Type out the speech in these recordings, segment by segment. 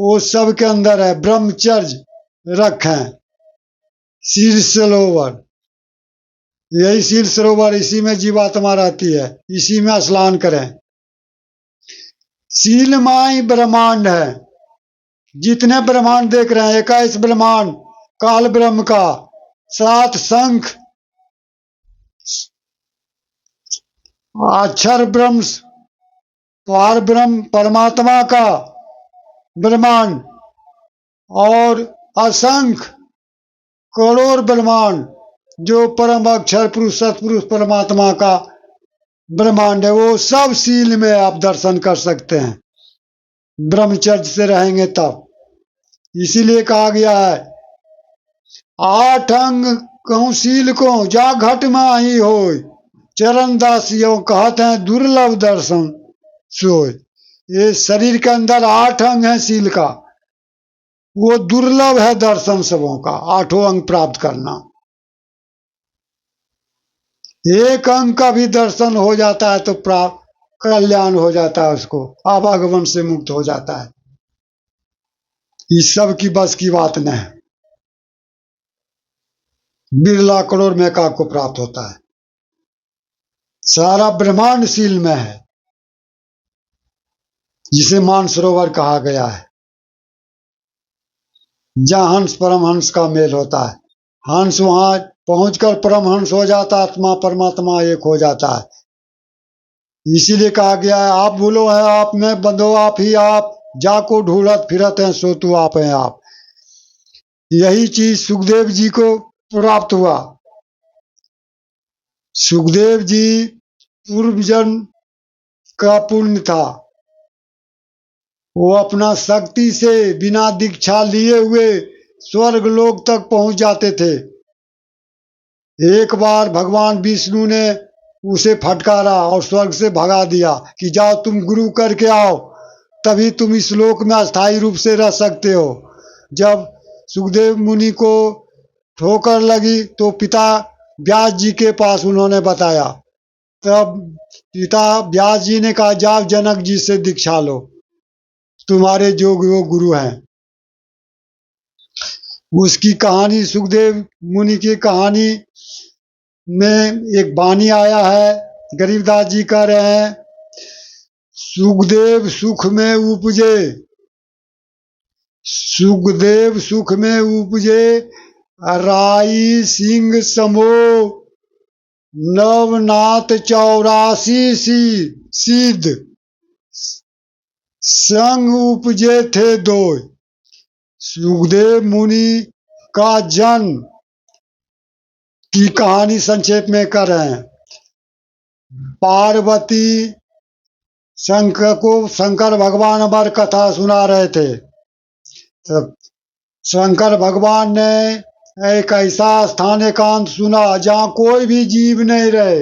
वो सब के अंदर है। ब्रह्मचर्य रखें, शील सरोवर, यही शील सरोवर, इसी में जीवात्मा रहती है, इसी में स्नान करें। शील माई ब्रह्मांड है, जितने ब्रह्मांड देख रहे हैं, 21 ब्रह्मांड काल ब्रह्म का, 7 शंख, अक्षर ब्रह्म, पार ब्रह्म परमात्मा का ब्रह्मांड, और असंख्य करोड़ ब्रह्मांड जो परम अक्षर पुरुष सतपुरुष परमात्मा का ब्रह्मांड है, वो सब शील में आप दर्शन कर सकते हैं, ब्रह्मचर्य से रहेंगे तब। इसीलिए कहा गया है 8 अंग कहूँ शील को जा घट माही होय, चरण दासियों कहते हैं दुर्लभ दर्शन सोय। ये शरीर के अंदर 8 अंग है शील का, वो दुर्लभ है दर्शन सबों का, 8 अंग प्राप्त करना। एक अंग का भी दर्शन हो जाता है तो प्राप्त कल्याण हो जाता है, उसको आवागमन से मुक्त हो जाता है। इस सब की बस की बात नहीं है, बिरला करोड़ में का को प्राप्त होता है। सारा ब्रह्मांड शील में है, जिसे मानसरोवर कहा गया है, जहां हंस परमहंस का मेल होता है। हंस वहां पहुंचकर परमहंस हो जाता है, आत्मा परमात्मा एक हो जाता है। इसीलिए कहा गया है आप भूलो है आप में बंधो आप ही आप, जाको ढूंढत फिरत हैं सो तू आप हैं आप। यही चीज सुखदेव जी को प्राप्त हुआ। सुखदेव जी पूर्व जन्म का पुण्य था, वो अपना शक्ति से बिना दीक्षा लिए हुए स्वर्ग लोक तक पहुंच जाते थे। एक बार भगवान विष्णु ने उसे फटकारा और स्वर्ग से भगा दिया कि जाओ तुम गुरु करके आओ, तभी तुम इस लोक में अस्थायी रूप से रह सकते हो। जब सुखदेव मुनि को ठोकर लगी तो पिता व्यास जी के पास उन्होंने बताया, तब पिता व्यास जी ने कहा जाओ जनक जी से दीक्षा लो, तुम्हारे जो वो गुरु हैं। उसकी कहानी सुखदेव मुनि की कहानी में एक वाणी आया है, गरीबदास जी कह रहे हैं सुखदेव सुख में उपजे, सुखदेव सुख में उपजे राई सिंह समो, नवनाथ 84 सिद्ध संग उपजे थे दो। सुखदेव मुनि का जन्म की कहानी संक्षेप में कर रहे हैं। पार्वती शंकर भगवान अमर कथा सुना रहे थे, तो शंकर भगवान ने एक ऐसा स्थान एकांत सुना जहाँ कोई भी जीव नहीं रहे,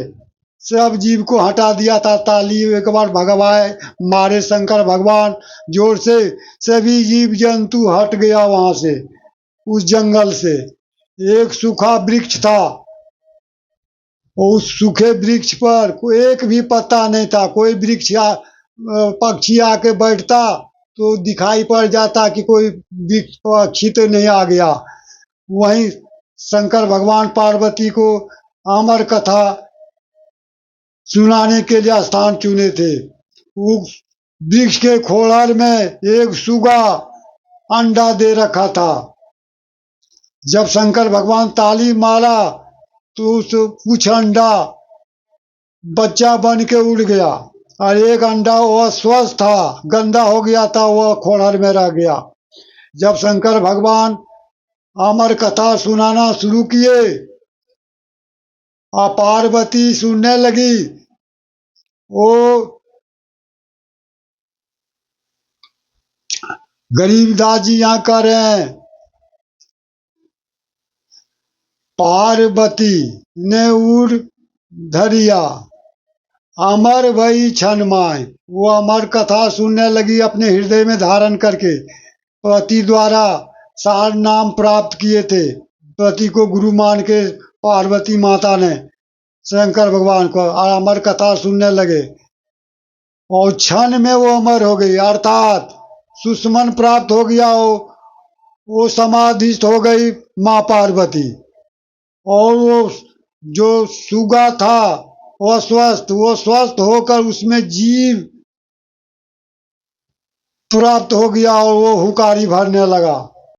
सब जीव को हटा दिया था। ताली एक बार भगवाए मारे शंकर भगवान जोर से, सभी जीव जंतु हट गया वहां से, उस जंगल से। एक सूखा वृक्ष था, उस सूखे वृक्ष पर कोई एक भी पत्ता नहीं था। कोई वृक्ष पक्षी आके बैठता तो दिखाई पड़ जाता कि कोई वृक्ष पक्षी तो नहीं आ गया। वहीं शंकर भगवान पार्वती को अमर कथा सुनाने के लिए स्थान चुने थे। उस वृक्ष के खोलर में एक सुगा अंडा दे रखा था। जब शंकर भगवान ताली मारा तो उस कुछ अंडा बच्चा बन के उड़ गया, और एक अंडा वह स्वस्थ था, गंदा हो गया था, वह खोलर में रह गया। जब शंकर भगवान अमर कथा सुनाना शुरू किए और पार्वती सुनने लगी, वो गरीबदास जी यहाँ कह रहे हैं पार्वती ने उड़ धरिया अमर भई क्षण माय। वो अमर कथा सुनने लगी अपने हृदय में धारण करके। पति द्वारा 4 नाम प्राप्त किए थे, पति को गुरु मान के पार्वती माता ने शंकर भगवान को, और अमर कथा सुनने लगे और क्षण में वो अमर हो गई, अर्थात सुषमन प्राप्त हो गया, वो समाधिस्थ हो गई माँ पार्वती। और वो जो सुगा था वो स्वस्थ होकर उसमें जीव प्राप्त हो गया और वो हुकारी भरने लगा।